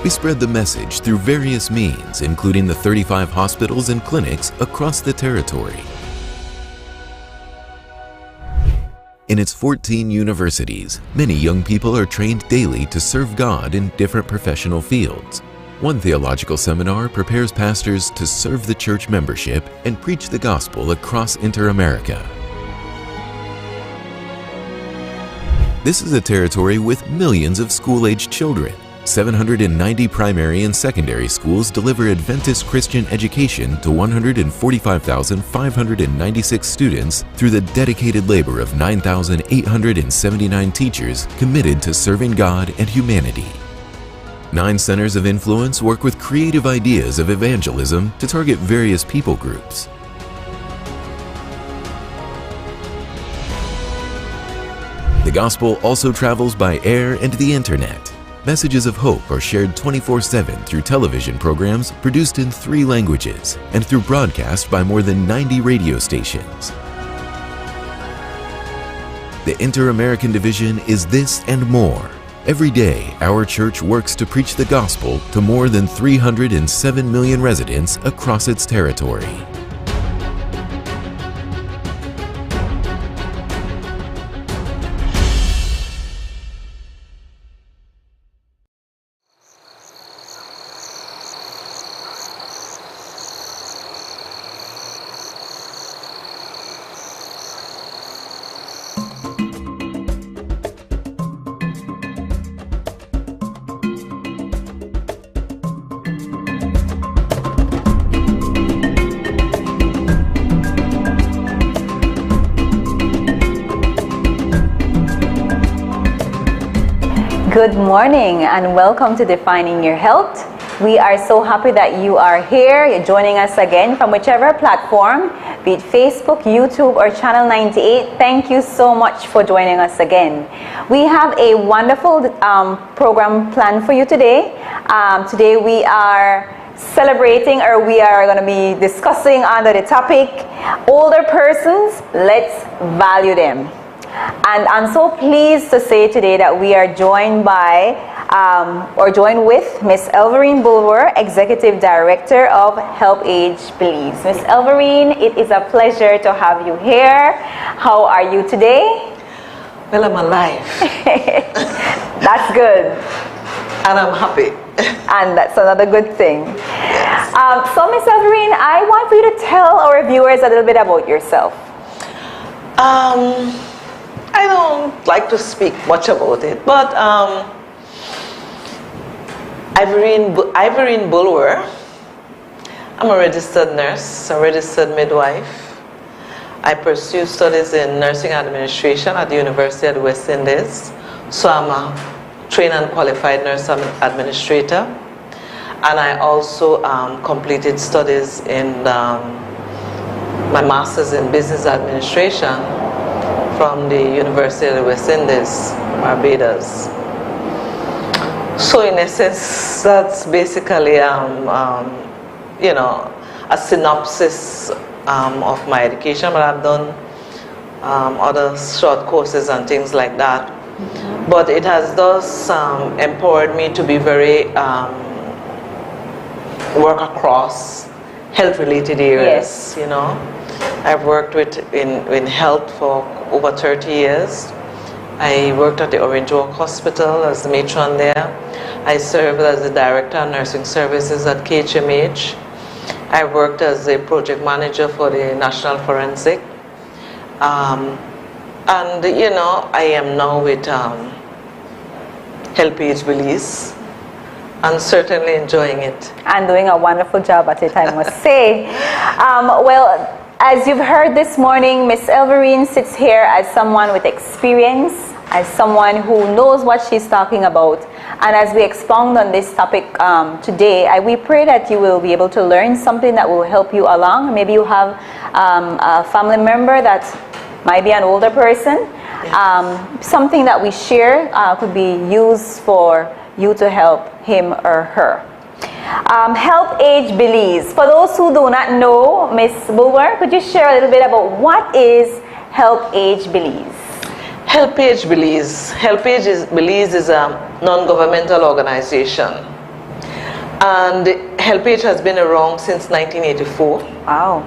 We spread the message through various means, including the 35 hospitals and clinics across the territory. In its 14 universities, many young people are trained daily to serve God in different professional fields. One theological seminar prepares pastors to serve the church membership and preach the gospel across Inter-America. This is a territory with millions of school-aged children. 790 primary and secondary schools deliver Adventist Christian education to 145,596 students through the dedicated labor of 9,879 teachers committed to serving God and humanity. 9 centers of influence work with creative ideas of evangelism to target various people groups. The gospel also travels by air and the internet. Messages of hope are shared 24/7 through television programs produced in 3 languages and through broadcast by more than 90 radio stations. The Inter-American Division is this and more. Every day, our church works to preach the gospel to more than 307 million residents across its territory. Good morning and welcome to Defining Your Health. We are so happy that you are here. You're joining us again from whichever platform, be it Facebook, YouTube, or Channel 98. Thank you so much for joining us again. We have a wonderful program planned for you today. Today we are celebrating, or we are going to be discussing under the topic, older persons, let's value them. And I'm so pleased to say today that we are joined by, joined with Miss Ivorine Bulwer, Executive Director of Help Age Believes. Miss Ivorine, it is a pleasure to have you here. How are you today? Well, I'm alive. That's good. And I'm happy. And that's another good thing. Yes. So Miss Ivorine, I want for you to tell our viewers a little bit about yourself. I don't like to speak much about it, but Ivorine Bulwer. I'm a registered nurse, a registered midwife. I pursue studies in nursing administration at the University of the West Indies. So I'm a trained and qualified nurse administrator. And I also completed studies in my master's in business administration from the University of the West Indies, Barbados. So in essence, that's basically, you know, a synopsis of my education, but I've done other short courses and things like that. Mm-hmm. But it has thus empowered me to be very, work across health-related areas, yes. You know. I've worked in health for over 30 years. I worked at the Orange Walk Hospital as the matron there. I served as the Director of Nursing Services at KHMH. I worked as a project manager for the National Forensic. And, you know, I am now with Help Age Believes, and certainly enjoying it. And doing a wonderful job at it, I must say. Well, as you've heard this morning, Miss Ivorine sits here as someone with experience, as someone who knows what she's talking about. And as we expound on this topic today, we pray that you will be able to learn something that will help you along. Maybe you have a family member that might be an older person. Yes. Something that we share could be used for you to help him or her. Help Age Believes. For those who do not know, Ms. Bulwer, could you share a little bit about what is Help Age Believes? Help Age Believes. Help Age Believes is a non-governmental organization. And HelpAge has been around since 1984. Wow.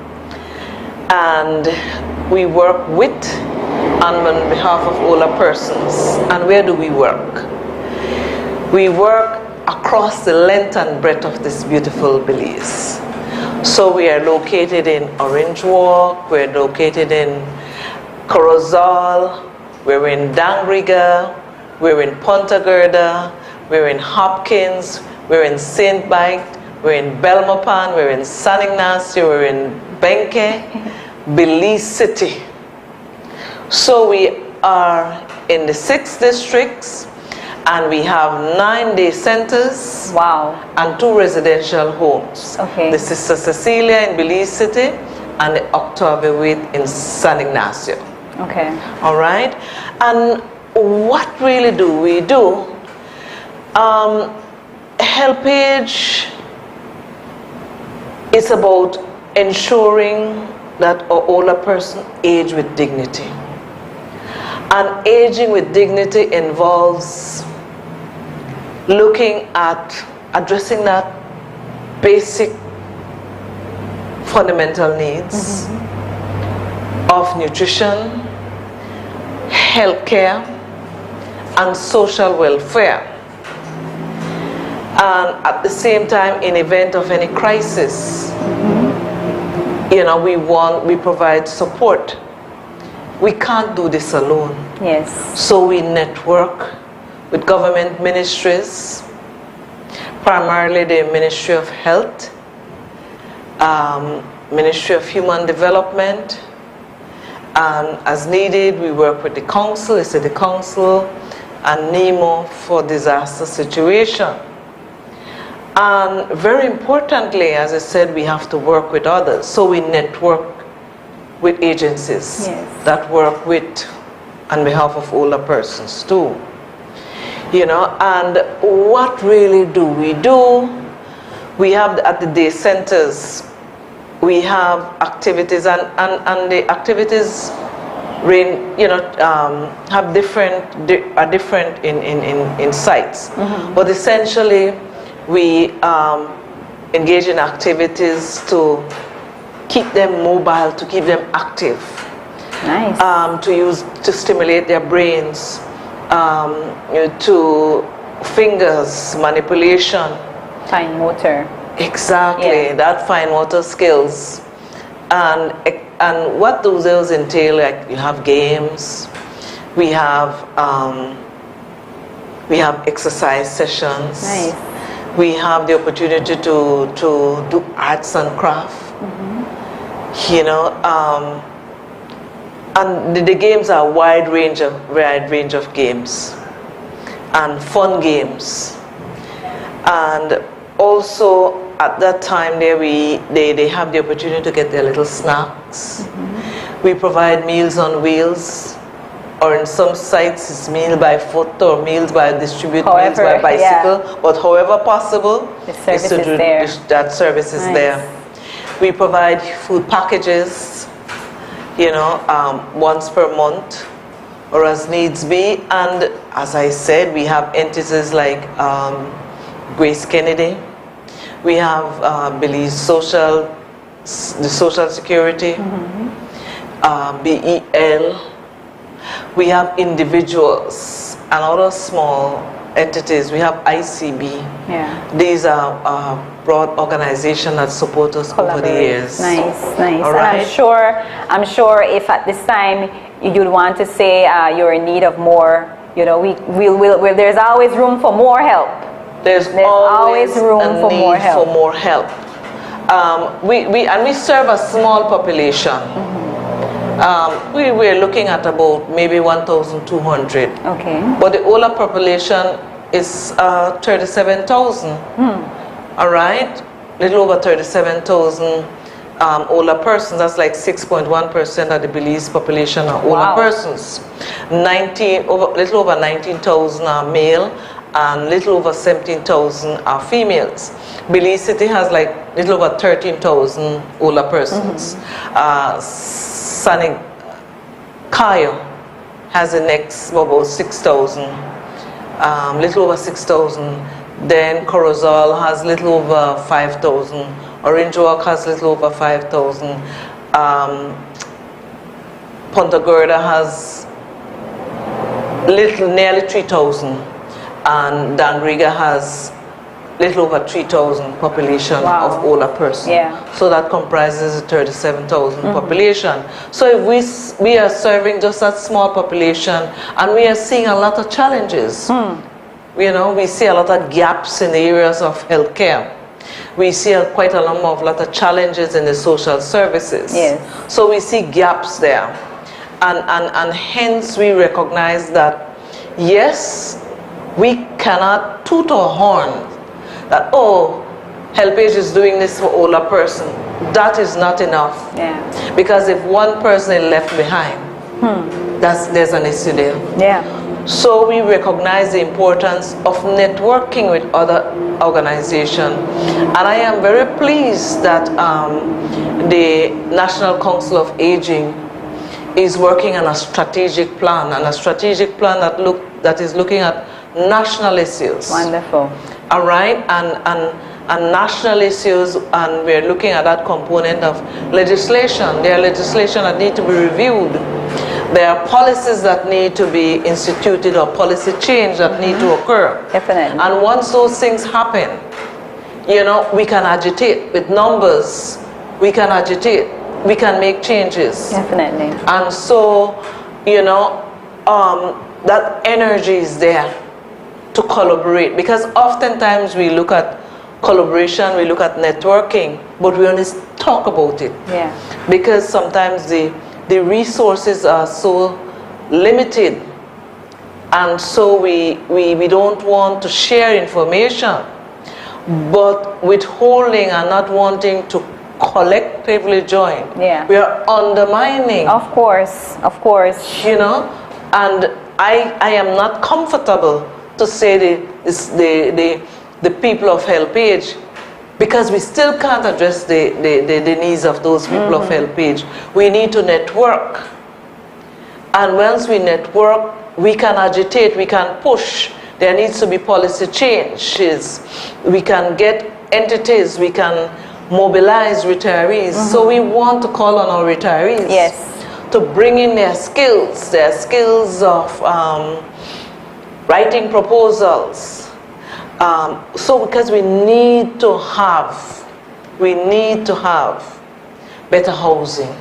And we work with and on behalf of older persons. And where do we work? We work across the length and breadth of this beautiful Belize. So we are located in Orange Walk, we're located in Corozal, we're in Dangriga, we're in Punta Gorda, we're in Hopkins, we're in Saint Bite, we're in Belmopan, we're in San Ignacio, we're in Benque, Belize City. So we are in the 6 districts, and we have 9 day centers. Wow. And 2 residential homes. Okay. The Sister Cecilia in Belize City and the Octavia Wade in San Ignacio. Okay. All right. And what really do we do? HelpAge is about ensuring that an older person age with dignity. And aging with dignity involves looking at addressing that basic fundamental needs of nutrition, healthcare, and social welfare. And at the same time, in event of any crisis, you know, we provide support. We can't do this alone. Yes. So we network with government ministries, primarily the Ministry of Health, Ministry of Human Development, and as needed, we work with the council, the city council, and NEMO for disaster situation. And very importantly, as I said, we have to work with others. So we network with agencies that work with on behalf of older persons too. You know, and what really do? We have at the day centers, we have activities, and the activities have are different in sites. But essentially, we engage in activities to keep them mobile, to keep them active. Nice. To stimulate their brains, to fingers manipulation, fine motor. Exactly, that fine motor skills, and what do those entail? Like you have games, we have exercise sessions. Nice. We have the opportunity to do arts and craft. You know, and the games are a wide range of games and fun games. And also at that time there they have the opportunity to get their little snacks. We provide meals on wheels, or in some sites it's meal by foot or meals by meals by bicycle. But however possible, that service is there. We provide food packages, you know, once per month or as needs be. And as I said, we have entities like Grace Kennedy. We have Belize the Social Security, BEL. We have individuals and other small entities. We have ICB. Yeah. These are broad organizations that support us over the years. Nice, nice. All right. And I'm sure if at this time you'd want to say you're in need of more, you know, there's always room for more help. There's always room for more help. We serve a small population. We're looking at about maybe 1,200. Okay. But the older population is 37,000. All right, little over 37,000 older persons. That's like 6.1% of the Belize population are older persons. Little over 19,000 are male, and little over 17,000 are females. Belize City has like little over 13,000 older persons. San Cayo has the next about 6,000 little over 6,000. Then Corozal has little over 5,000. Orange Walk has little over 5,000. Punta Gorda has nearly 3,000. And Dangriga has little over 3,000 population of older persons. Yeah. So that comprises a 37,000 population. So if we are serving just that small population, and we are seeing a lot of challenges. You know, we see a lot of gaps in the areas of healthcare. We see quite a lot of challenges in the social services. Yes. So we see gaps there. And hence we recognize that, yes, we cannot toot our horn that, oh, HelpAge is doing this for older person. That is not enough. Yeah. Because if one person is left behind, there's an issue there. Yeah. So we recognize the importance of networking with other organizations. And I am very pleased that the National Council of Aging is working on a strategic plan, that is looking at national issues. Wonderful. All right, and national issues, and we're looking at that component of legislation. There are legislation that need to be reviewed. There are policies that need to be instituted or policy change that need to occur. Definitely. And once those things happen, you know, we can agitate with numbers. We can agitate. We can make changes. Definitely. And so, you know, that energy is there to collaborate, because oftentimes we look at collaboration, we look at networking, but we only talk about it. Yeah. Because sometimes the resources are so limited, and so we don't want to share information, but withholding and not wanting to collectively join. Yeah. We are undermining. Of course. You know, and I am not comfortable to say the people of HelpAge, because we still can't address the needs of those people of HelpAge. We need to network. And once we network, we can agitate, we can push. There needs to be policy changes. We can get entities, we can mobilize retirees. So we want to call on our retirees. Yes. To bring in their skills of writing proposals. So because we need to have better housing.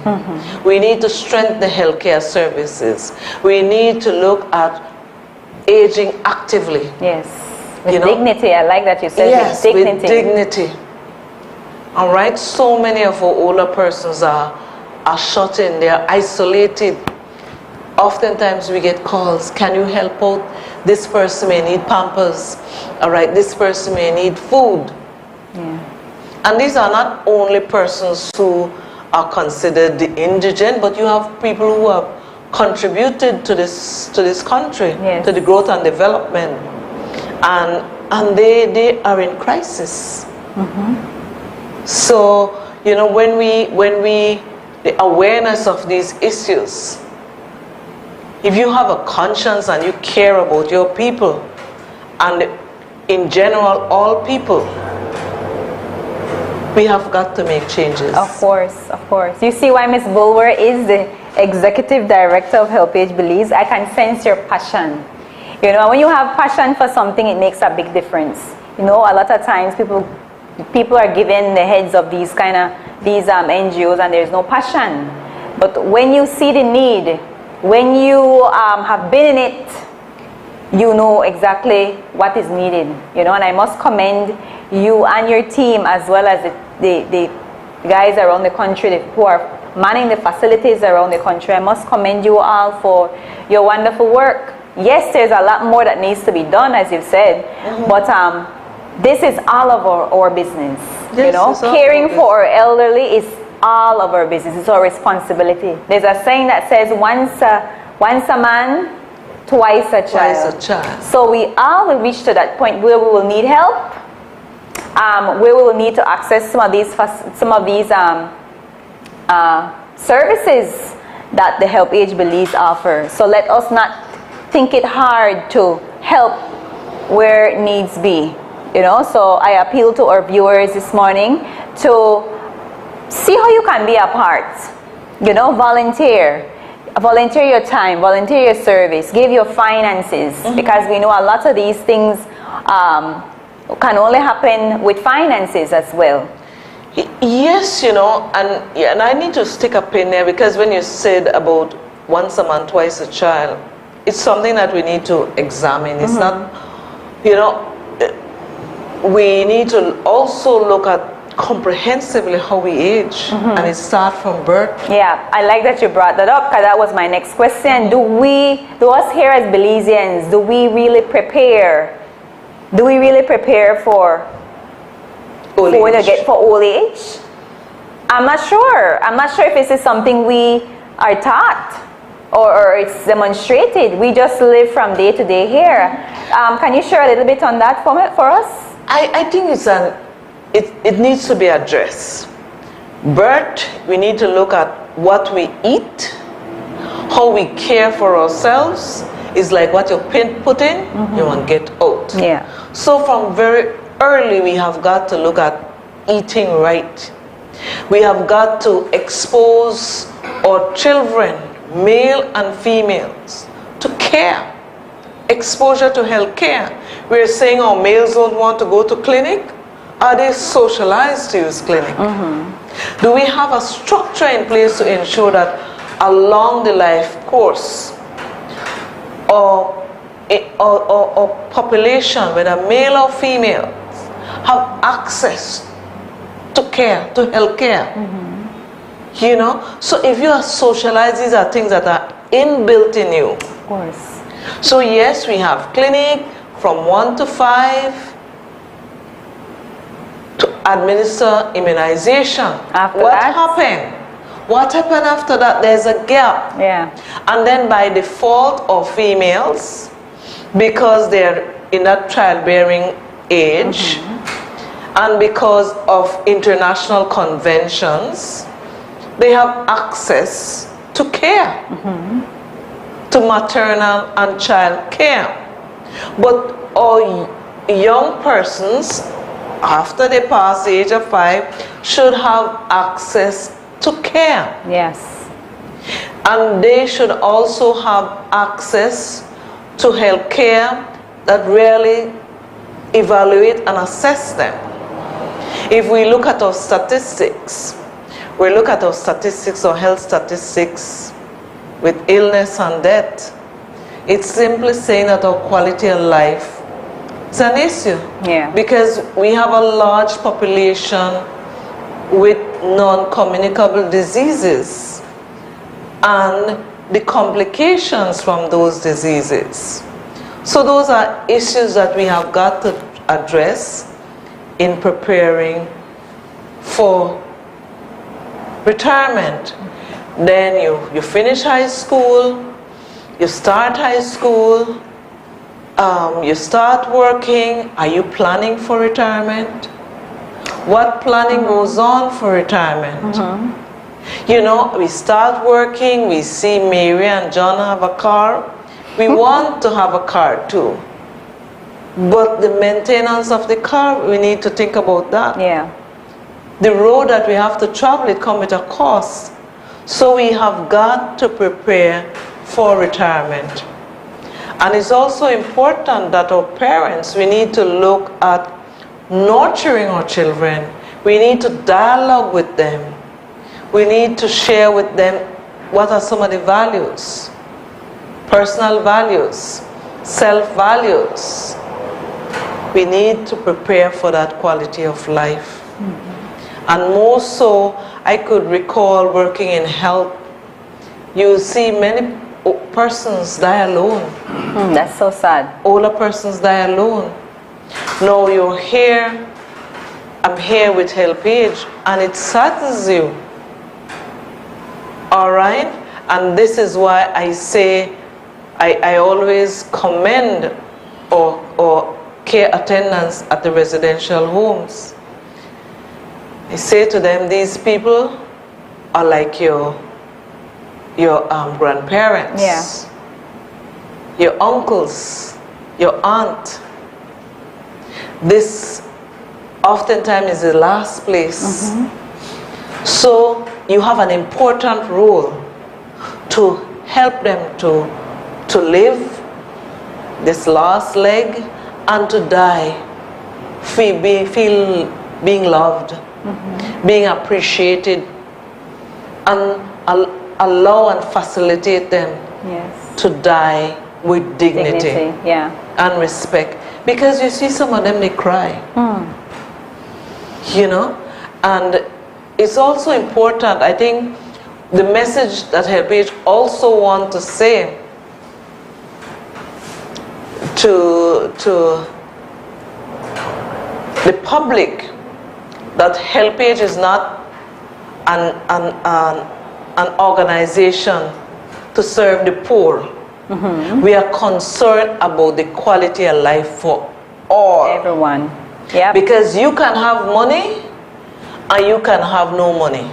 We need to strengthen the healthcare services. We need to look at aging actively. Yes. With dignity. I like that you said yes, with dignity. With dignity. All right. So many of our older persons are shut in. They are isolated. Oftentimes we get calls, can you help out? This person may need Pampers. All right, this person may need food. Yeah. And these are not only persons who are considered the indigent, but you have people who have contributed to this country, yes. to the growth and development. And they are in crisis. So, you know, when we the awareness of these issues, if you have a conscience and you care about your people, and in general all people, we have got to make changes. Of course. You see why Ms. Bulwer is the Executive Director of HelpAge believes. I can sense your passion. You know, when you have passion for something, it makes a big difference. You know, a lot of times people are given the heads of these NGOs and there's no passion. But when you see the need, when you have been in it, you know exactly what is needed. You know, and I must commend you and your team, as well as the guys around the country who are manning the facilities around the country. I must commend you all for your wonderful work. Yes, there's a lot more that needs to be done, as you've said, but this is all of our business. Yes, you know, caring for our elderly is all of our business. It's our responsibility. There's a saying that says, once a man, twice a child. So we all will reach to that point where we will need help, where we will need to access some of these services that the HelpAge believes offer. So let us not think it hard to help where needs be. You know, so I appeal to our viewers this morning to see how you can be a part. You know, volunteer your time, volunteer your service, give your finances, because we know a lot of these things can only happen with finances as well. Yes, you know, and I need to stick a pin there, because when you said about once a month, twice a child, it's something that we need to examine. It's not, you know, we need to also look at comprehensively how we age, and it starts from birth. Yeah, I like that you brought that up, because that was my next question. Do us here as Belizeans, do we really prepare for old age? I'm not sure if this is something we are taught or it's demonstrated. We just live from day to day here. Can you share a little bit on that for us? I think it needs to be addressed. Birth, we need to look at what we eat, how we care for ourselves. Is like what you put in, you want to get out. Yeah. So from very early, we have got to look at eating right. We have got to expose our children, male and females, to care. Exposure to health care. We're saying our males don't want to go to clinic. Are they socialized to use clinic? Do we have a structure in place to ensure that along the life course, or population, whether male or female, have access to care, to health care? You know, so if you are socialized, these are things that are inbuilt in you. Of course. So yes, we have clinic from 1 to 5 to administer immunization. What happened? What happened after that? There's a gap. Yeah. And then by default of females, because they're in that childbearing age, and because of international conventions, they have access to care, to maternal and child care. But all young persons, after they pass the age of 5, should have access to care. Yes. And they should also have access to health care that really evaluate and assess them. If we look at our statistics, or health statistics with illness and death, it's simply saying that our quality of life is an issue. Yeah. Because we have a large population with non-communicable diseases and the complications from those diseases. So those are issues that we have got to address in preparing for retirement. Then you finish high school, you start high school, you start working. Are you planning for retirement? What planning goes on for retirement? You know, we start working, we see Mary and John have a car. We want to have a car too. But the maintenance of the car, we need to think about that. Yeah. The road that we have to travel, it comes with a cost. So we have got to prepare for retirement. And it's also important that our parents, we need to look at nurturing our children. We need to dialogue with them. We need to share with them what are some of the values, personal values, self-values. We need to prepare for that quality of life. And more so, I could recall working in health. You see many persons die alone. That's so sad. Older persons die alone. Now you're here, I'm here with HelpAge, and it saddens you. All right? And this is why I say, I always commend or care attendants at the residential homes. I say to them, these people are like your grandparents, Yeah. your uncles, your aunt. this oftentimes is the last place. So you have an important role to help them to live this last leg and to die, feel being loved, being appreciated, and allow and facilitate them to die with dignity, and respect. Because you see some of them, they cry. You know, and it's also important, I think, the message that HelpAge also want to say to the public, that HelpAge is not an organization to serve the poor. We are concerned about the quality of life for all. Everyone. Yeah. Because you can have money and you can have no money.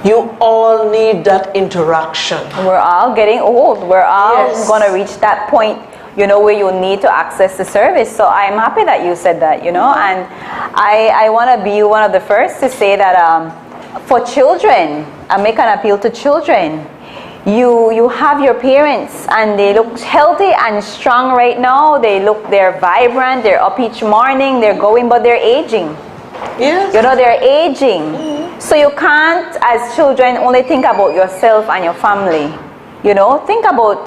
You all need that interaction. We're all getting old. We're all going to reach that point, you know, where you need to access the service. So I'm happy that you said that, you know, and I want to be one of the first to say that for children, I make an appeal to children. You have your parents and they look healthy and strong right now. They're vibrant, they're up each morning, they're going, but they're aging. Yes. You know, they're aging. So you can't, as children, only think about yourself and your family. You know, think about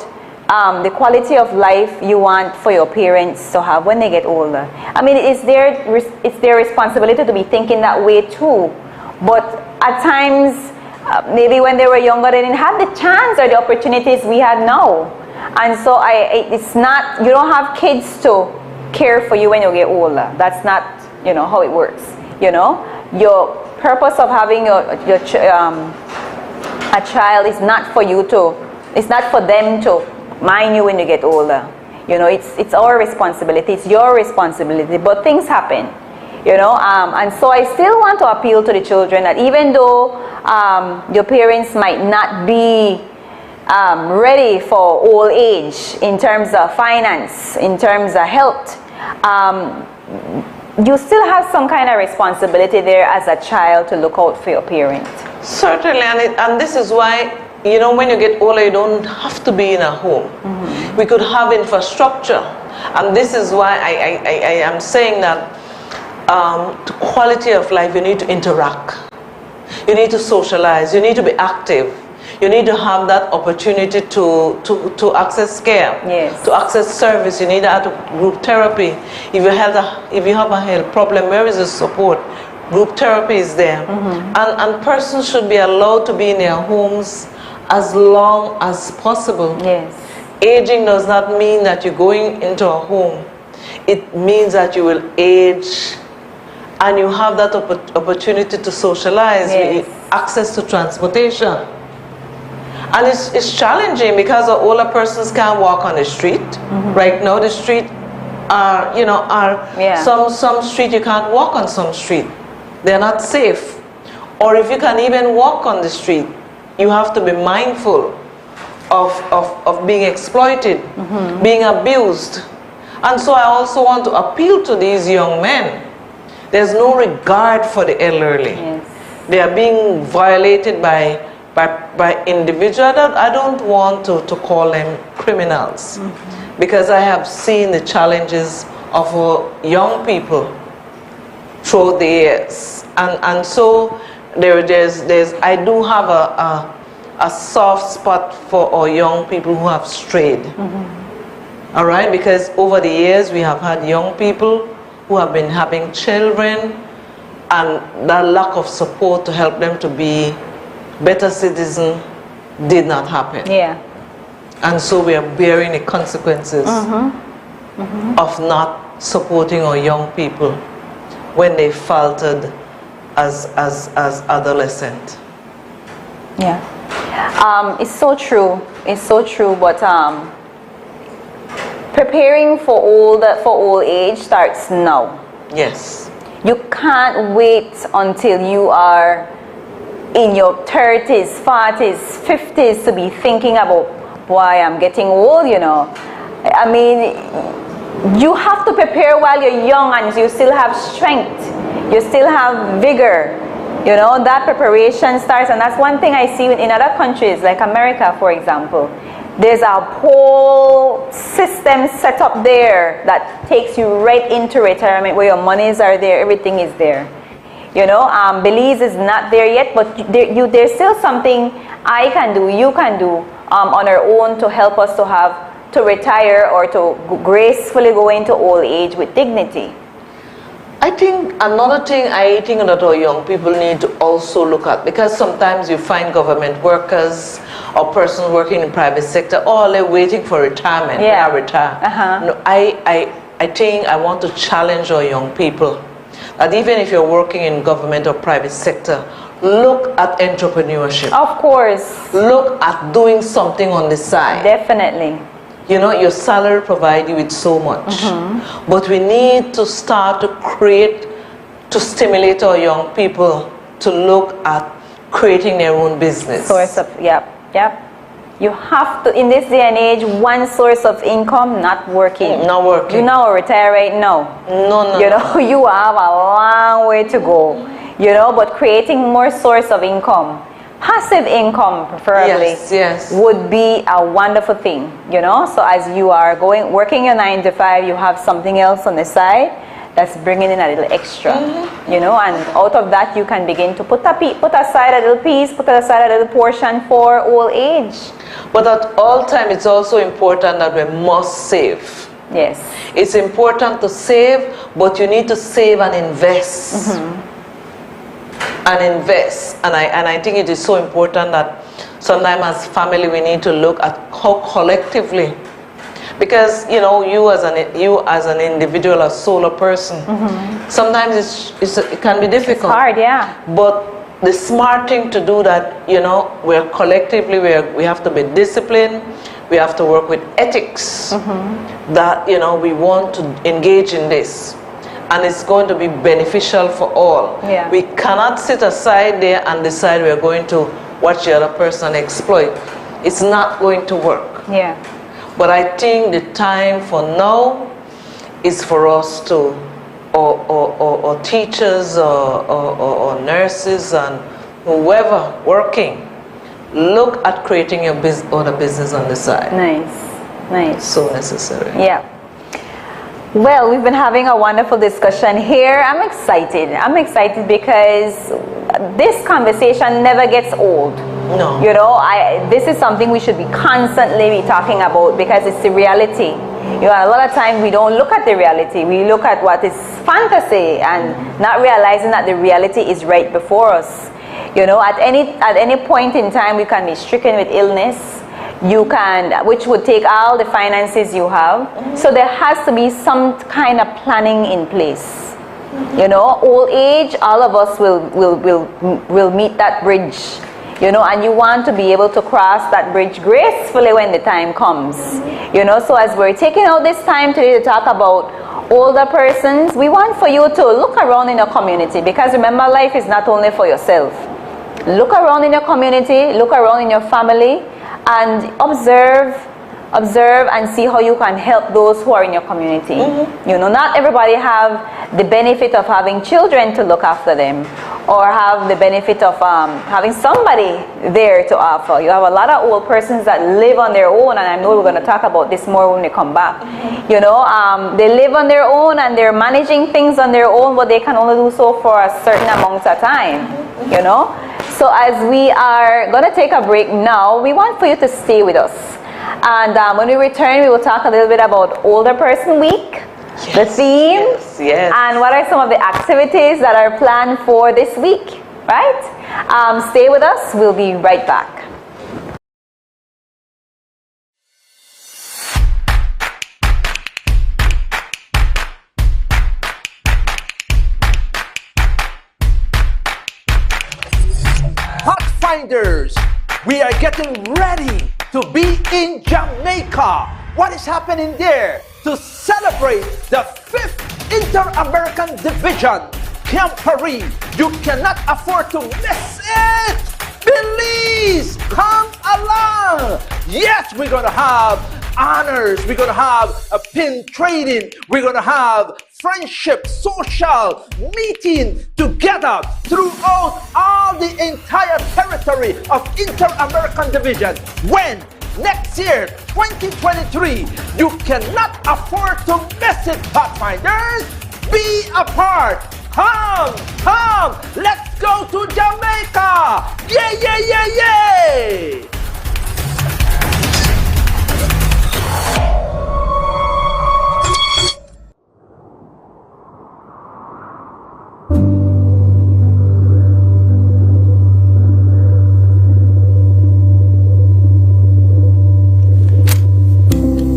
the quality of life you want for your parents to have when they get older. I mean, it's their responsibility to be thinking that way too. But at times, maybe when they were younger, they didn't have the chance or the opportunities we had now. And so it's not, you don't have kids to care for you when you get older. That's not, you know, how it works. You know, your purpose of having a child is not for you to, it's not for them to mind you when you get older. You know, it's our responsibility, it's your responsibility, but things happen. You know, and so I still want to appeal to the children that even though your parents might not be ready for old age in terms of finance, in terms of health, you still have some kind of responsibility there as a child to look out for your parent. Certainly, and this is why, you know, when you get older, you don't have to be in a home. We could have infrastructure, and this is why I am saying that the quality of life, you need to interact, you need to socialize, you need to be active, you need to have that opportunity to access care, to access service. You need that group therapy. If you have a health problem, where is the support? Group therapy is there. And persons should be allowed to be in their homes as long as possible. Aging does not mean that you're going into a home. It means that you will age and you have that opportunity to socialize, access to transportation. And it's challenging because older persons can't walk on the street. Right now the street are, you know, some street you can't walk on some street. They're not safe. Or if you can even walk on the street, you have to be mindful of being exploited, being abused. And so I also want to appeal to these young men. There's no regard for the elderly. They are being violated by individuals that I don't want to call them criminals, because I have seen the challenges of young people through the years, and so I do have a soft spot for our young people who have strayed. All right, because over the years we have had young people who have been having children, and that lack of support to help them to be better citizens did not happen. And so we are bearing the consequences of not supporting our young people when they faltered as adolescents. It's so true. It's so true. But preparing for old age starts now. You can't wait until you are in your 30s, 40s, 50s to be thinking about, boy, I'm getting old, you know. I mean, you have to prepare while you're young and you still have strength, you still have vigor. You know, that preparation starts, and that's one thing I see in other countries, like America, for example. There's a whole system set up there that takes you right into retirement, where your monies are there, everything is there. You know, Belize is not there yet, but there's still something I can do, you can do on our own to help us to retire or to gracefully go into old age with dignity. I think another thing that our young people need to also look at, because sometimes you find government workers or persons working in private sector, oh, they're waiting for retirement. Yeah. They are retired. No, I think I want to challenge our young people that even if you're working in government or private sector, look at entrepreneurship. Of course. Look at doing something on the side. Definitely. You know, your salary provides you with so much. But we need to start to stimulate our young people to look at creating their own business. Source of, yep. You have to, in this day and age, one source of income, not working. Not working. You now retire right now. No. You know, you have a long way to go. You know, but creating more source of income, passive income preferably, yes. would be a wonderful thing. You know, so as you are working your 9 to 5, you have something else on the side that's bringing in a little extra. You know, and out of that you can begin to put aside a little piece, put aside a little portion for old age. But at all time, it's also important that we must save. Yes. It's important to save, but you need to save and invest. And I think it is so important that sometimes as family we need to look at how collectively, because you know, you as an individual, a solo person, sometimes it can be difficult. It's hard, yeah. But the smart thing to do that, you know, we're collectively, we have to be disciplined, we have to work with ethics, that, you know, we want to engage in this. And it's going to be beneficial for all. Yeah. We cannot sit aside there and decide we're going to watch the other person exploit. It's not going to work. Yeah. But I think the time for now is for us to, or teachers or nurses and whoever working, look at creating your other business on the side. Nice. So necessary. Yeah. Well, we've been having a wonderful discussion here. I'm excited because this conversation never gets old. No. You know, this is something we should be constantly talking about because it's the reality. You know, a lot of times we don't look at the reality. We look at what is fantasy and not realizing that the reality is right before us. You know, at any point in time we can be stricken with illness. Which would take all the finances you have. So there has to be some kind of planning in place. You know, old age, all of us will meet that bridge. You know, and you want to be able to cross that bridge gracefully when the time comes. You know, so as we're taking out this time today to talk about older persons, we want for you to look around in your community, because remember, life is not only for yourself. Look around in your community, look around in your family, and observe and see how you can help those who are in your community. You know, not everybody have the benefit of having children to look after them, or have the benefit of having somebody there to offer. You have a lot of old persons that live on their own, and I know we're going to talk about this more when we come back. You know, they live on their own and they're managing things on their own, but they can only do so for a certain amount of time. You know, so as we are going to take a break now, we want for you to stay with us. And when we return, we will talk a little bit about Older Person Week, the theme, and what are some of the activities that are planned for this week, right? Stay with us. We'll be right back. Pathfinders, we are getting ready to be in Jamaica. What is happening there? To celebrate the 5th Inter-American Division, Camp Paris. You cannot afford to miss it. Belize, come along. Yes, we're going to have honors. We're going to have a pin trading. We're going to have friendship, social meeting together throughout all the entire territory of Inter-American Division. When? Next year, 2023, you cannot afford to miss it, Pathfinders. Be a part. Come, let's go to Jamaica. Yay.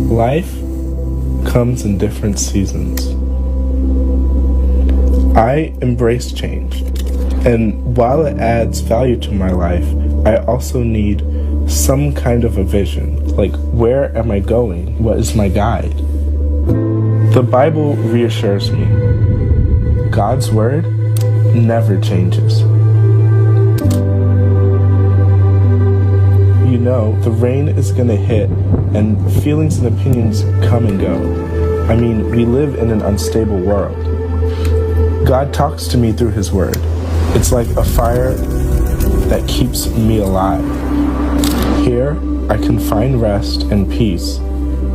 Life comes in different seasons. I embrace change, and while it adds value to my life, I also need some kind of a vision, like where am I going? What is my guide? The Bible reassures me. God's word never changes. You know, the rain is gonna hit and feelings and opinions come and go. I mean, we live in an unstable world. God talks to me through his word. It's like a fire that keeps me alive. Here, I can find rest and peace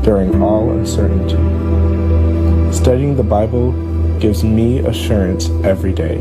during all uncertainty. Studying the Bible gives me assurance every day.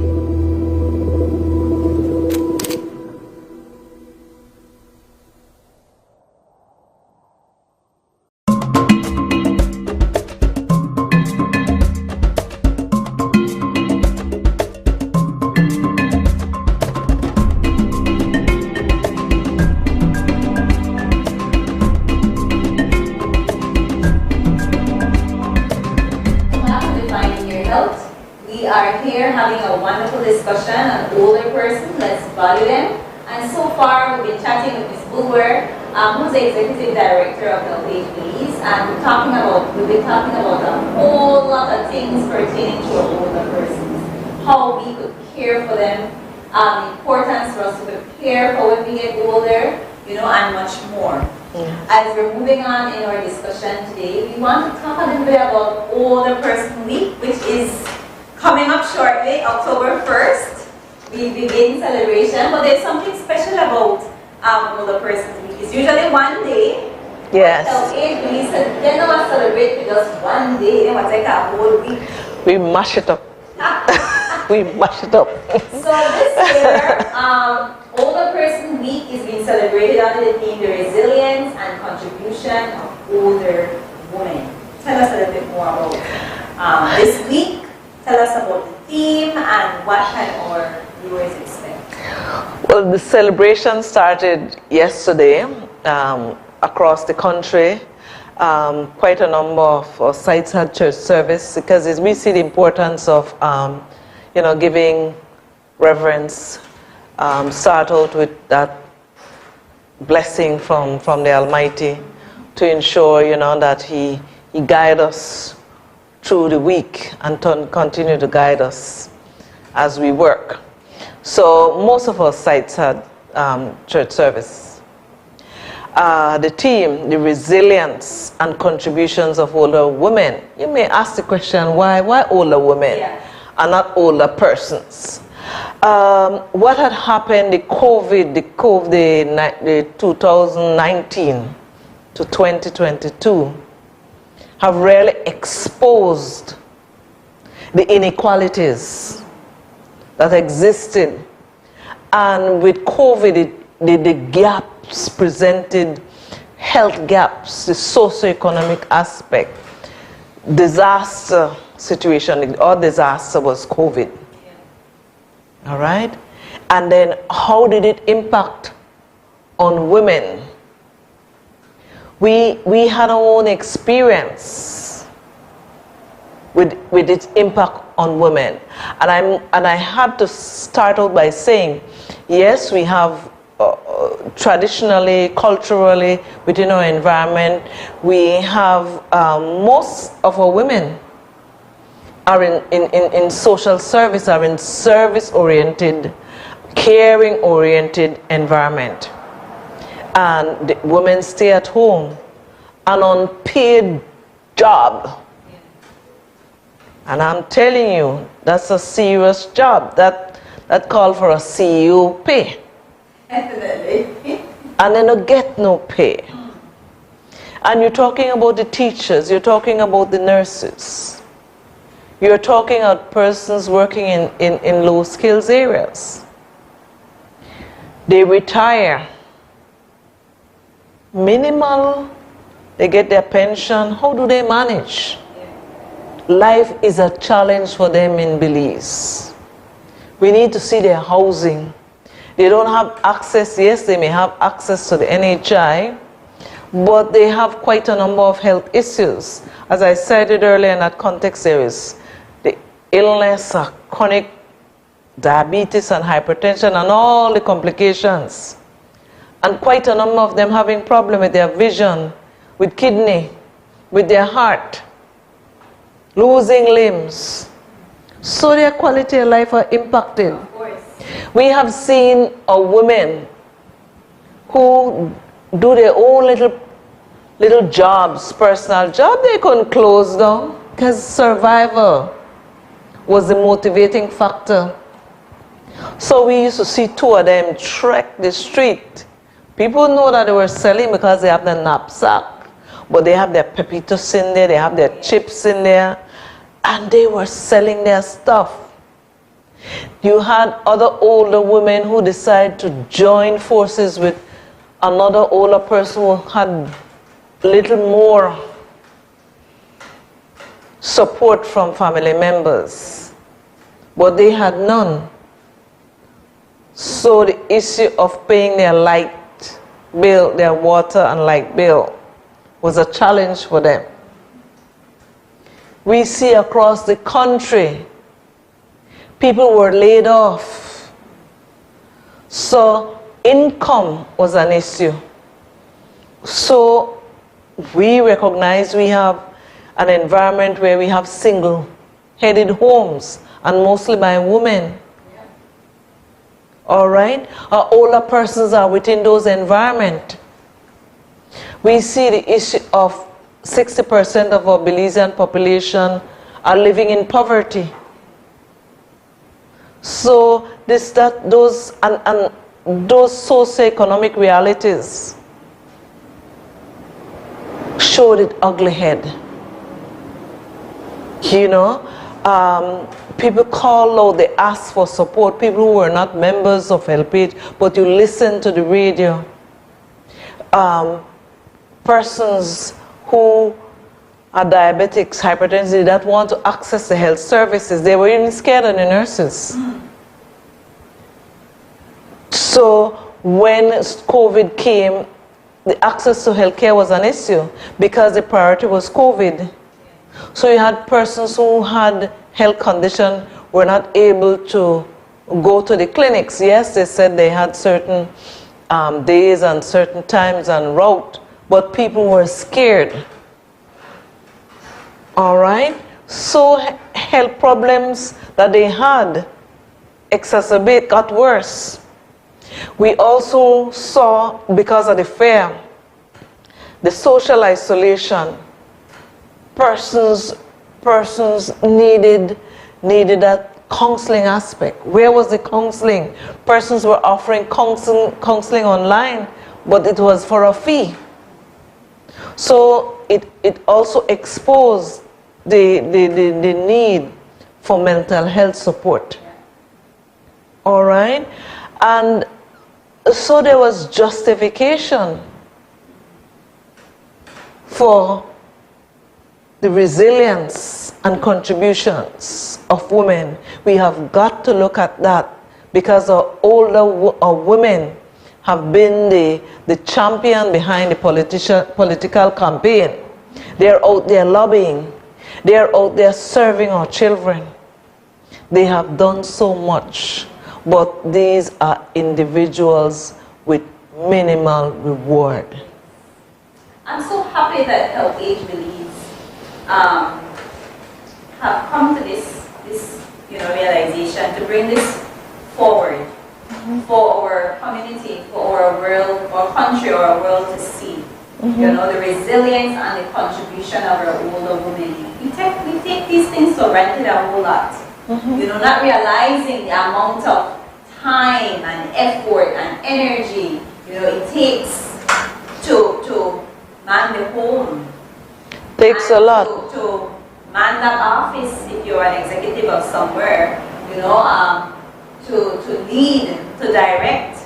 We are here having a wonderful discussion on older person. Let's value them. And so far, we've been chatting with Ms. Bulwer, who's the Executive Director of the LHBs, and we've been talking about a whole lot of things pertaining to our older persons. How we could care for them, importance for us to prepare for when we get older, and much more. As we're moving on in our discussion today, we want to talk a little bit about Older Person Week, which is coming up shortly, October 1st. We begin celebration, but there's something special about Older Person Week. It's usually one day. Yes. They never celebrate with just one day. They will take a whole week. We mash it up. We mash it up. So this year, Older Person Week is being celebrated under the theme, the resilience and contribution of older women. Tell us a little bit more about this week. Tell us about the theme and what can our viewers expect. Well, the celebration started yesterday across the country. Quite a number of sites had church service because we see the importance of giving reverence. Start out with that blessing from the Almighty to ensure that He guide us through the week and continue to guide us as we work. So most of our sites had church service. The theme, the resilience and contributions of older women. You may ask the question, why older women and not older persons? What had happened, the 2019 to 2022 have really exposed the inequalities that existed. And with COVID, the gaps presented, health gaps, the socioeconomic aspect, disaster situation, our disaster was COVID. All right? And then how did it impact on women? We had our own experience with its impact on women. And I had to start out by saying, yes, we have traditionally, culturally, within our environment, we have most of our women are in social service, are in service-oriented, caring-oriented environment. And the women stay at home an unpaid job. And I'm telling you, that's a serious job. That called for a CEO pay. Definitely. And they don't get no pay. And you're talking about the teachers, you're talking about the nurses. You're talking about persons working in low skills areas. They retire. Minimal, they get their pension. How do they manage? Life is a challenge for them in Belize. We need to see their housing. They don't have access. Yes, they may have access to the NHI, but they have quite a number of health issues. As I said it earlier in that context, there is the illness, chronic diabetes and hypertension and all the complications. And quite a number of them having problem with their vision, with kidney, with their heart, losing limbs. So their quality of life are impacted. Of course. We have seen a women who do their own little jobs, personal job, they couldn't close down because survival was the motivating factor. So we used to see two of them trek the street. People know that they were selling because they have the knapsack, but they have their pepitos in there, they have their chips in there, and they were selling their stuff. You had other older women who decided to join forces with another older person who had a little more support from family members, but they had none. So the issue of paying their light bill, their water and light bill, was a challenge for them. We see across the country, people were laid off. So income was an issue. So we recognize we have an environment where we have single-headed homes, and mostly by women. All right? Our older persons are within those environments. We see the issue of 60% of our Belizean population are living in poverty. So those socioeconomic realities showed its ugly head. You know, people call out, they ask for support, people who were not members of LPH, but you listen to the radio. Persons who are diabetics, hypertensive, that want to access the health services, they were even scared of the nurses. So when COVID came, the access to healthcare was an issue because the priority was COVID. So you had persons who had health condition were not able to go to the clinics. Yes, they said they had certain days and certain times and route, but people were scared. All right? So health problems that they had got worse. We also saw, because of the fear, the social isolation. Persons needed that counseling aspect. Where was the counseling? Persons were offering counseling online, but it was for a fee. So it also exposed the need for mental health support. All right? And so there was justification for the resilience and contributions of women. We have got to look at that because our women have been the champion behind the political campaign. They're out there lobbying. They're out there serving our children. They have done so much, but these are individuals with minimal reward. I'm so happy that Help Age Belize have come to this realization to bring this forward for our community, for our world, our country, or our world to see. You know, the resilience and the contribution of our older women. We take these things for granted a whole lot. You know, not realizing the amount of time and effort and energy, you know, it takes to man the home. Takes a lot. To man that office if you're an executive of somewhere, you know, to lead, to direct.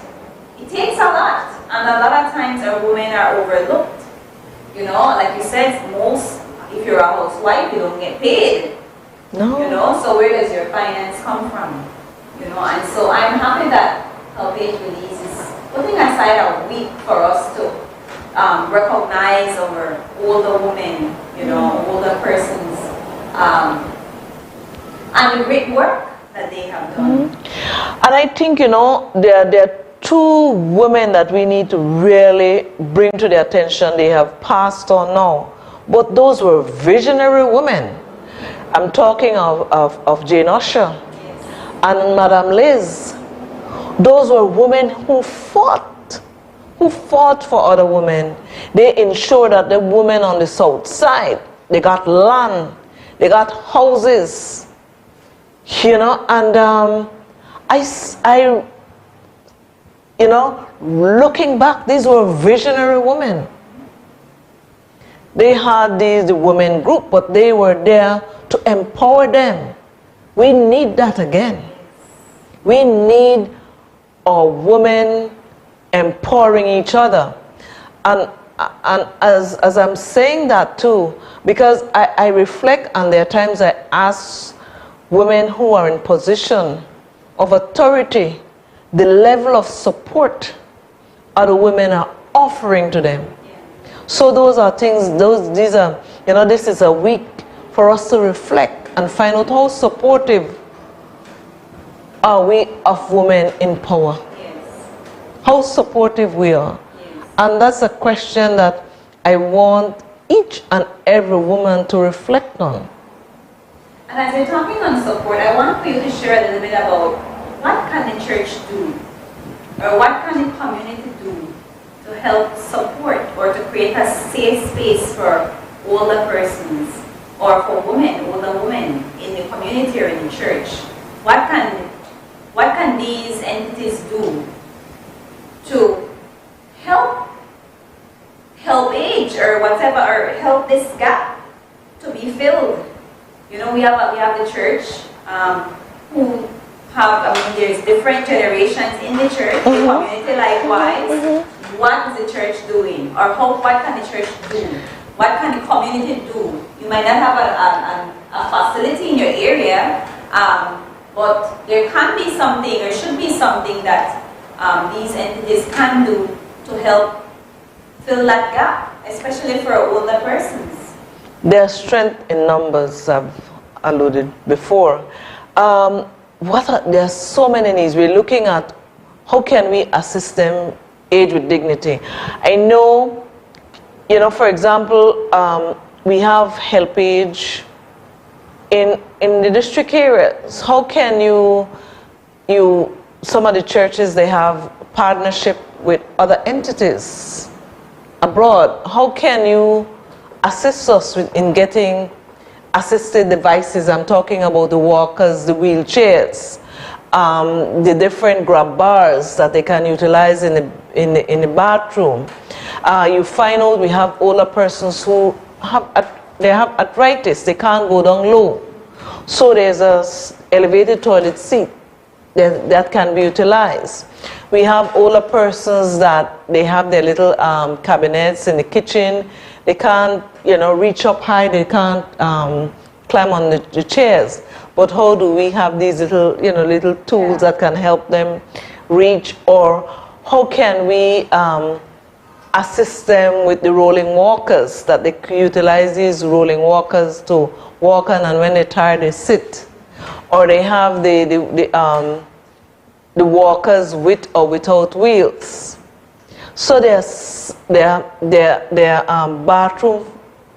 It takes a lot. And a lot of times our women are overlooked. You know, like you said, if you're a housewife, you don't get paid. No. You know, so where does your finance come from? You know, and so I'm happy that Help Age Release is putting aside a week for us to recognize our older women, you know, older persons, and the great work that they have done. And I think, you know, there are two women that we need to really bring to the attention. They have passed on now, but those were visionary women. I'm talking of Jane Usher and Madame Liz. Those were women who fought for other women. They ensured that the women on the south side, they got land, they got houses, you know, and I you know, looking back, these were visionary women. They had the women group, but they were there to empower them. We need that again. We need our women empowering each other. And as I'm saying that too, because I reflect, and there are times I ask women who are in position of authority the level of support other women are offering to them. So those are things, these are, you know, this is a week for us to reflect and find out how supportive are we of women in power. How supportive we are. And that's a question that I want each and every woman to reflect on. And as we're talking on support, I want for you to share a little bit about what can the church do, or what can the community do to help support or to create a safe space for older persons or for women, older women in the community or in the church? What can these entities do to help age or whatever, or help this gap to be filled? You know, we have the church who have, there's different generations in the church, the community likewise. What is the church doing? Or what can the church do? What can the community do? You might not have a facility in your area, but there can be something, or should be something that these entities can do to help fill that gap, especially for older persons. Their strength in numbers, I've alluded before. There are so many needs. We're looking at how can we assist them age with dignity. I know, you know, for example, we have Help Age in the district areas. How can some of the churches, they have partnership with other entities abroad. How can you assist us in getting assisted devices? I'm talking about the walkers, the wheelchairs, the different grab bars that they can utilize in the bathroom. You find out we have older persons who have arthritis. They can't go down low. So there's a elevated toilet seat that can be utilized. We have older persons that they have their little cabinets in the kitchen. They can't, you know, reach up high. They can't climb on the chairs. But how do we have these little, you know, little tools that can help them reach? Or how can we assist them with the rolling walkers, that they utilize these rolling walkers to walk on, and when they're tired they sit? Or they have the walkers with or without wheels. So there's bathroom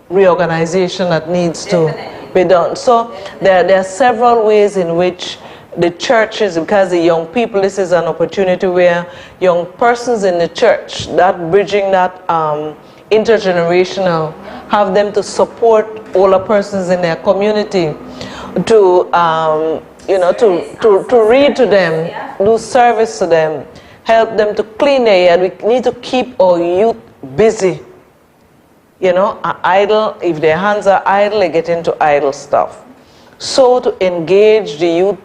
reorganization that needs to be done. So there are several ways in which the churches, because the young people, this is an opportunity where young persons in the church, that bridging that intergenerational, have them to support older persons in their community, to you know, to read to them, do service to them, help them to clean their yard. We need to keep our youth busy. You know, idle, if their hands are idle, they get into idle stuff. So to engage the youth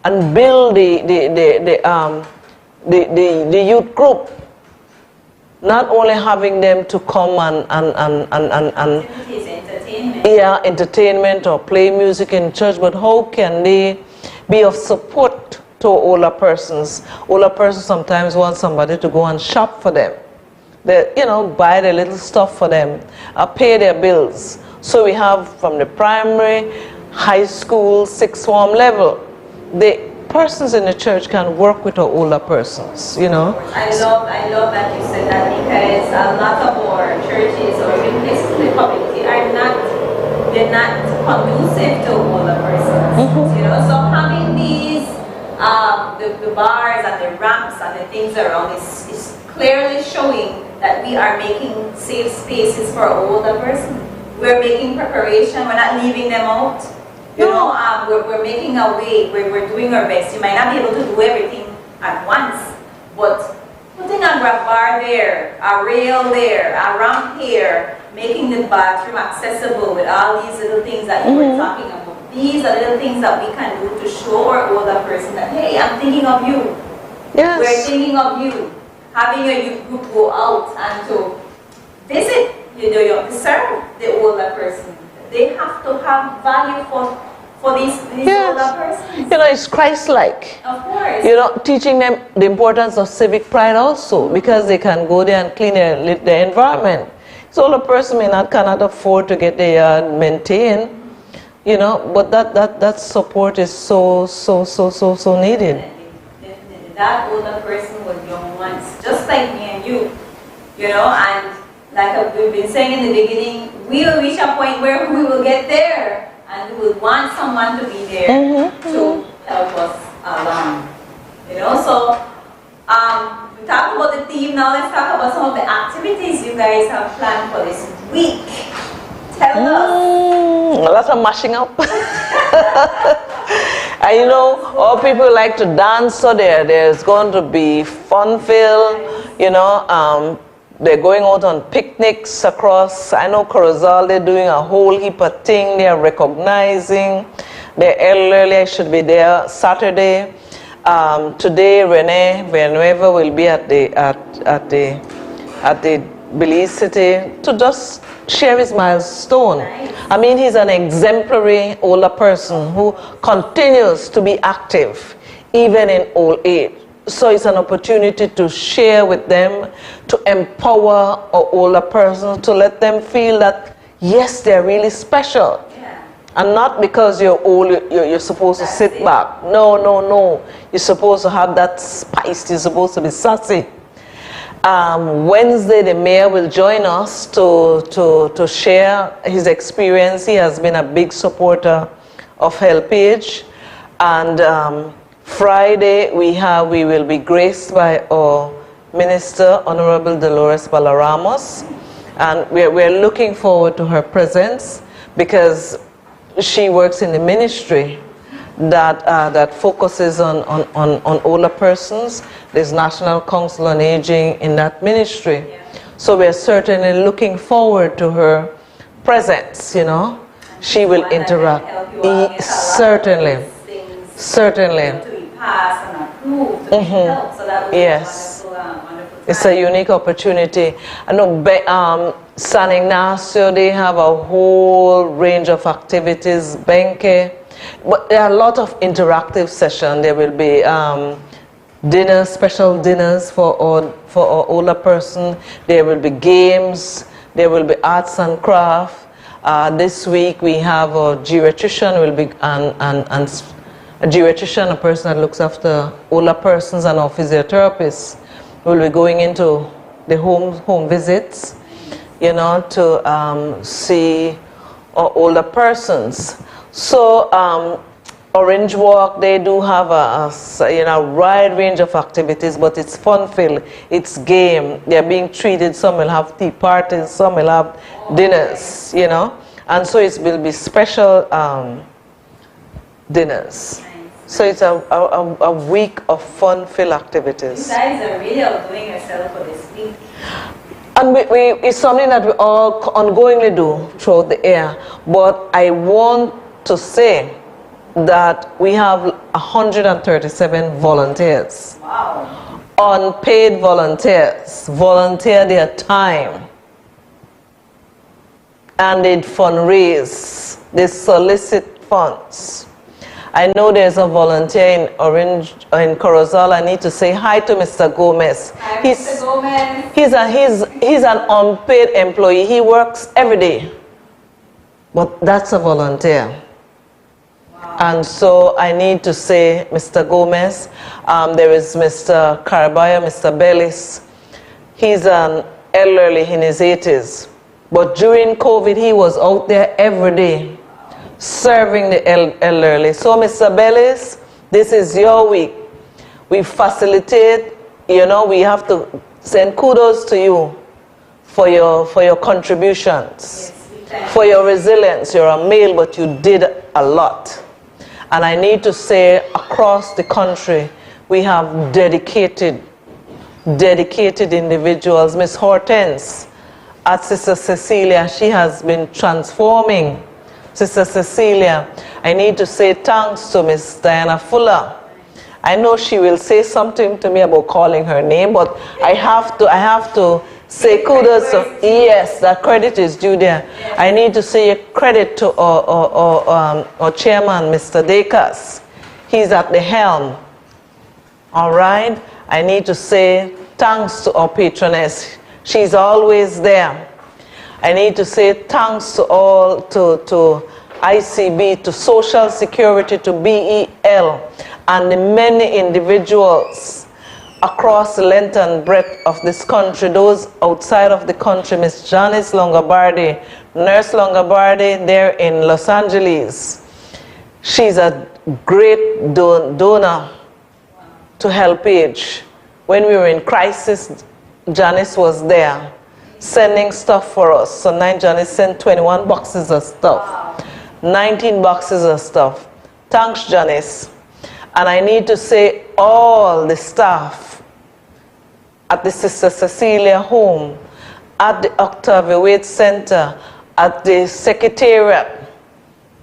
and build the youth group, not only having them to come and yeah, entertainment or play music in church, but how can they be of support to older persons? Older persons sometimes want somebody to go and shop for them. They, you know, buy the little stuff for them, pay their bills. So we have from the primary, high school, sixth form level, the persons in the church can work with our older persons, you know. I love that you said that, because a lot of our churches or even places in the community are they're not conducive to older persons, you know. So having these the bars and the ramps and the things around is clearly showing that we are making safe spaces for older persons. We're making preparation, we're not leaving them out. You know, we're making our way, we're doing our best. You might not be able to do everything at once, but putting a grab bar there, a rail there, a ramp here, making the bathroom accessible with all these little things that you were talking about. These are little things that we can do to show our older person that, hey, I'm thinking of you. Yes. We're thinking of you. Having your youth group go out and to visit, you know, to serve the older person. They have to have value for these yes. older persons. You know, it's Christ-like. Of course. You know, teaching them the importance of civic pride also, because they can go there and clean their environment. So older person cannot afford to get their yard maintained, you know, but that support is so needed. Definitely. That older person was young once, just like me and you know, and like we've been saying in the beginning, we will reach a point where we will get there and we will want someone to be there to help us along. You know, so we talked about the theme, now let's talk about some of the activities you guys have planned for this week. Tell us. A lot of mashing up. And you know, all people like to dance, so there's going to be fun-filled, you know, they're going out on picnics across, I know Corozal, they're doing a whole heap of things, they're recognizing the elderly. I should be there Saturday. Today, Rene Villanueva will be at the Belize City to just share his milestone. Nice. I mean, he's an exemplary older person who continues to be active even in old age. So it's an opportunity to share with them, to empower our older persons, to let them feel that, yes, they're really special. Yeah. And not because you're old, you're supposed to sit back. No. You're supposed to have that spice. You're supposed to be sassy. Wednesday, the mayor will join us to share his experience. He has been a big supporter of HelpAge. And Friday, we will be graced by our Minister, Honorable Dolores Balaramos. And we're looking forward to her presence because she works in the ministry that focuses on older persons. There's National Council on Aging in that ministry. Yeah. So we're certainly looking forward to her presence, you know. She will interact. Certainly. To be passed and approved, to be helped. So that would be yes. a wonderful time. It's a unique opportunity. I know San Ignacio, they have a whole range of activities, Benke. But there are a lot of interactive sessions. There will be dinners, special dinners for our older person. There will be games. There will be arts and craft. This week we have a geriatrician will be and a geriatrician, a person that looks after older persons, and our physiotherapist will be going into the home visits, you know, to see our older persons. So Orange Walk, they do have a wide range of activities, but it's fun-filled, it's game. They're being treated, some will have tea parties, some will have dinners, you know. And so it will be special dinners. So it's a week of fun-filled activities. You guys are really outdoing yourself for this week. And it's something that we all ongoingly do throughout the year. But I want to say that we have 137 volunteers. Wow. Unpaid volunteers. Volunteer their time. And they fundraise. They solicit funds. I know there's a volunteer in Corozal. I need to say hi to Mr. Gomez. Hi, Mr. Gomez. He's an unpaid employee. He works every day. But that's a volunteer. Wow. And so I need to say, Mr. Gomez, there is Mr. Carabaya, Mr. Bellis. He's an elderly in his 80s. But during COVID, he was out there every day, serving the elderly. So, Mr. Bellis, this is your week. We facilitate, you know, we have to send kudos to you for your contributions, Yes, for your resilience. You're a male, but you did a lot. And I need to say, across the country, we have dedicated individuals. Miss Hortense at Sister Cecilia, she has been transforming. Sister Cecilia, I need to say thanks to Miss Diana Fuller. I know she will say something to me about calling her name, but I have to say kudos to, yes, that credit is due there. I need to say a credit to our chairman, Mr. Dekas. He's at the helm. All right? I need to say thanks to our patroness. She's always there. I need to say thanks to all, to ICB, to Social Security, to BEL, and the many individuals across the length and breadth of this country, those outside of the country. Miss Janice Longobardi, Nurse Longobardi, there in Los Angeles. She's a great donor to HelpAge. When we were in crisis, Janice was there sending stuff for us. So Janice sent 21 boxes of stuff, 19 boxes of stuff. Thanks, Janice. And I need to say all the staff at the Sister Cecilia home, at the Octavia Wade Center, at the Secretariat.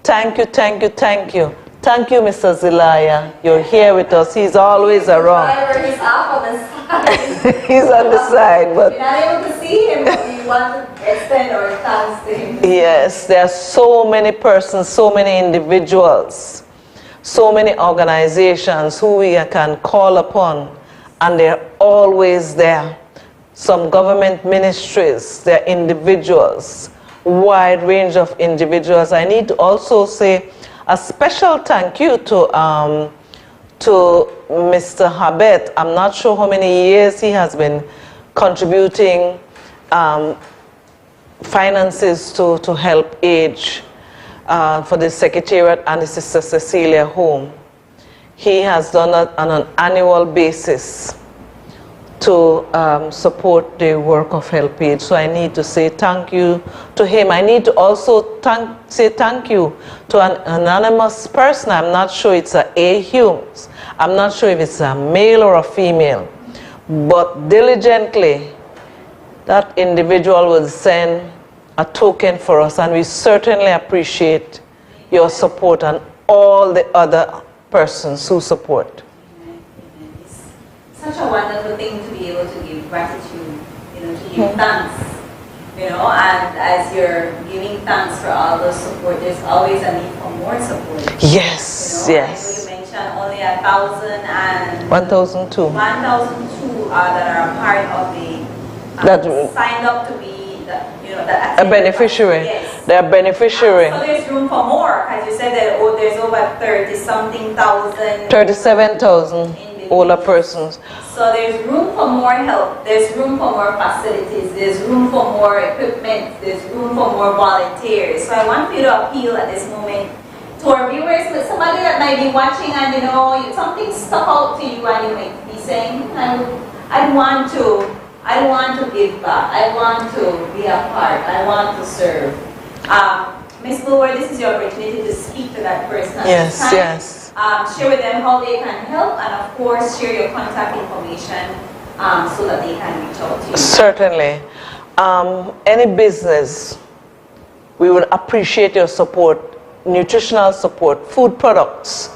Thank you, thank you, thank you. Thank you, Mr. Zelaya. You're here with us. He's always around. He's off on the side. He's on the side, but you're not able to see him, but you want to extend our thanks to him. yes, there are so many persons, so many individuals, so many organizations who we can call upon, and they're always there. Some government ministries, they're individuals, wide range of individuals. I need to also say a special thank you to Mr. Habet. I'm not sure how many years he has been contributing finances to HelpAge for the Secretariat and the Sister Cecilia home. He has done that on an annual basis to support the work of HelpAge. So I need to say thank you to him. I need to also say thank you to an anonymous person. I'm not sure it's A. Humes. I'm not sure if it's a male or a female. But diligently, that individual will send a token for us, and we certainly appreciate your support and all the other persons who support. Such a wonderful thing to be able to give gratitude, you know, to give thanks, you know, and as you're giving thanks for all those support, there's always a need for more support. Yes, you know, yes. I know you mentioned only 1,000 and 1,002. 1,002 that are a part of the signed up to be a beneficiary. Yes. They're beneficiary. So there's room for more, as you said that there's over 30-something thousand. 37,000 older persons. So there's room for more help, there's room for more facilities, there's room for more equipment, there's room for more volunteers. So I want you to appeal at this moment to our viewers, with somebody that might be watching and something stuck out to you and you might be saying, I want to give back, I want to be a part, I want to serve. Ms. Bulwer, this is your opportunity to speak to that person at this time. Yes. Share with them how they can help, and of course share your contact information so that they can reach out to you. Certainly. Any business, we would appreciate your support, nutritional support, food products.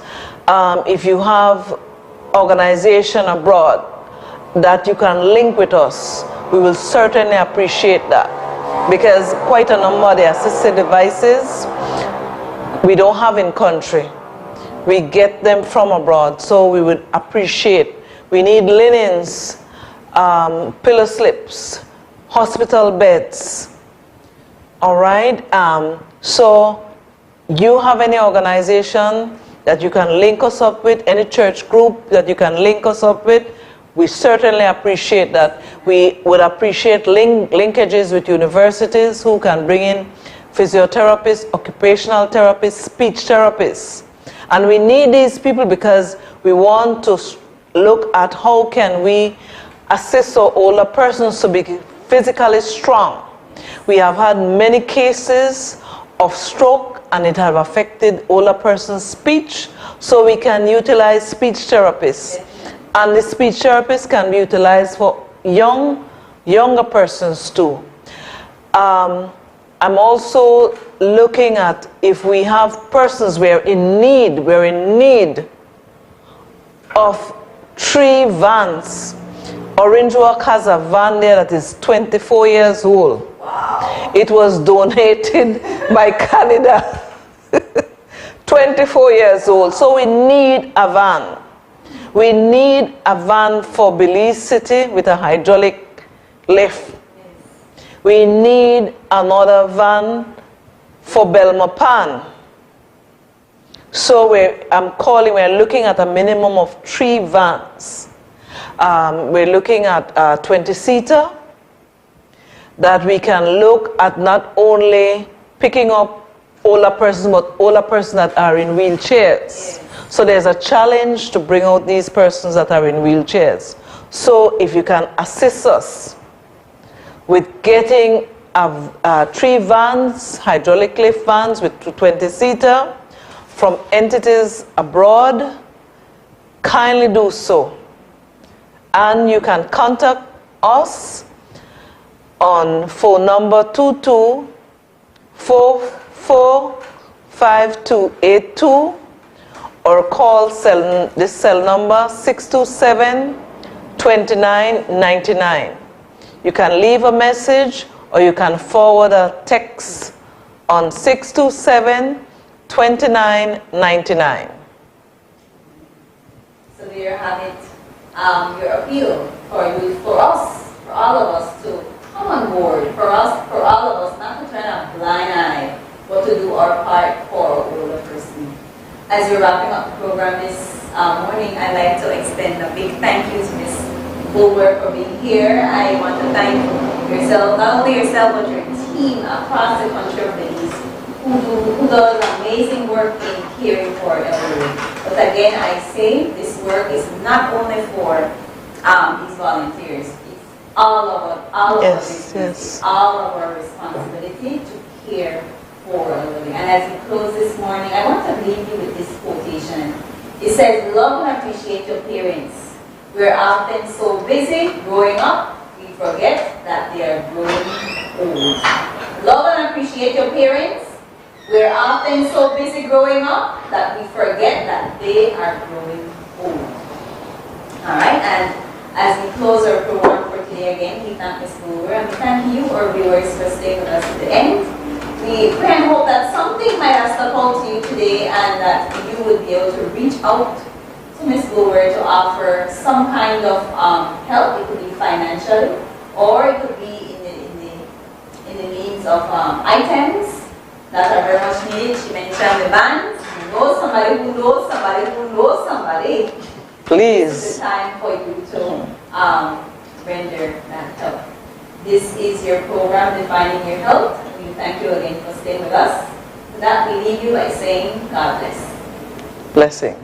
If you have organization abroad that you can link with us, we will certainly appreciate that, because quite a number of the assisted devices we don't have in country. We get them from abroad, so we would appreciate. We need linens, pillow slips, hospital beds. All right. So you have any organization that you can link us up with, any church group that you can link us up with, we certainly appreciate that. We would appreciate linkages with universities who can bring in physiotherapists, occupational therapists, speech therapists. And we need these people because we want to look at how can we assist our older persons to be physically strong. We have had many cases of stroke and it have affected older persons' speech, so we can utilize speech therapists. And the speech therapists can be utilized for younger persons too. I'm also looking at if we have persons we're in need of 3 vans. Orange Walk has a van there that is 24 years old. Wow. It was donated by Canada. 24 years old. So we need a van. We need a van for Belize City with a hydraulic lift. We need another van for Belmopan. So we're looking at a minimum of 3 vans. We're looking at a 20-seater that we can look at not only picking up older persons, but older persons that are in wheelchairs. So there's a challenge to bring out these persons that are in wheelchairs. So if you can assist us with getting 3 vans, hydraulic lift vans with 20-seater from entities abroad, kindly do so. And you can contact us on phone number 22445282 or call this cell number 627-2999. You can leave a message or you can forward a text on 627-2999. So there you have it, your appeal for us, for all of us to come on board, for all of us not to turn a blind eye, but to do our part for our older person. As you're wrapping up the program this morning, I'd like to extend a big thank you to Ms. Bulwer for being here. I want to thank yourself, not only yourself, but your team across the country of Belize who does amazing work in caring for elderly. But again, I say this work is not only for these volunteers. It's all of our business, all of our responsibility to care for elderly. And as we close this morning, I want to leave you with this quotation. It says, "Love and appreciate your parents. We're often so busy growing up, we forget that they are growing old." Love and appreciate your parents. We're often so busy growing up that we forget that they are growing old. All right, and as we close our program for today again, we thank Ms. Bulwer and we thank you, our viewers, for staying with us to the end. We pray and hope that something might have stuck out to you today and that you would be able to reach out to Ms. Bulwer to offer some kind of help. It could be financially, or it could be in the means of items that are very much needed. She mentioned the bands. You know somebody who knows somebody who knows somebody. Please. This is the time for you to render that help. This is your program, Defining Your Health. We thank you again for staying with us. With that, we leave you by saying, God bless. Blessing.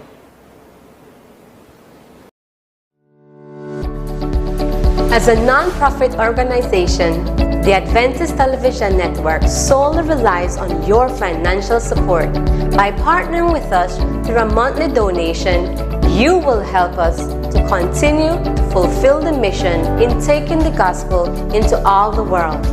As a non-profit organization, the Adventist Television Network solely relies on your financial support. By partnering with us through a monthly donation, you will help us to continue to fulfill the mission in taking the gospel into all the world.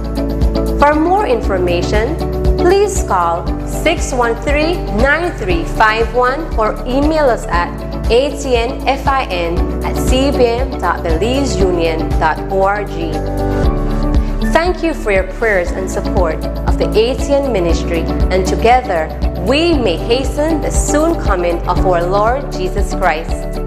For more information, please call 613-9351 or email us at atnfin@cbm.belizeunion.org. Thank you for your prayers and support of the ATN ministry, and together we may hasten the soon coming of our Lord Jesus Christ.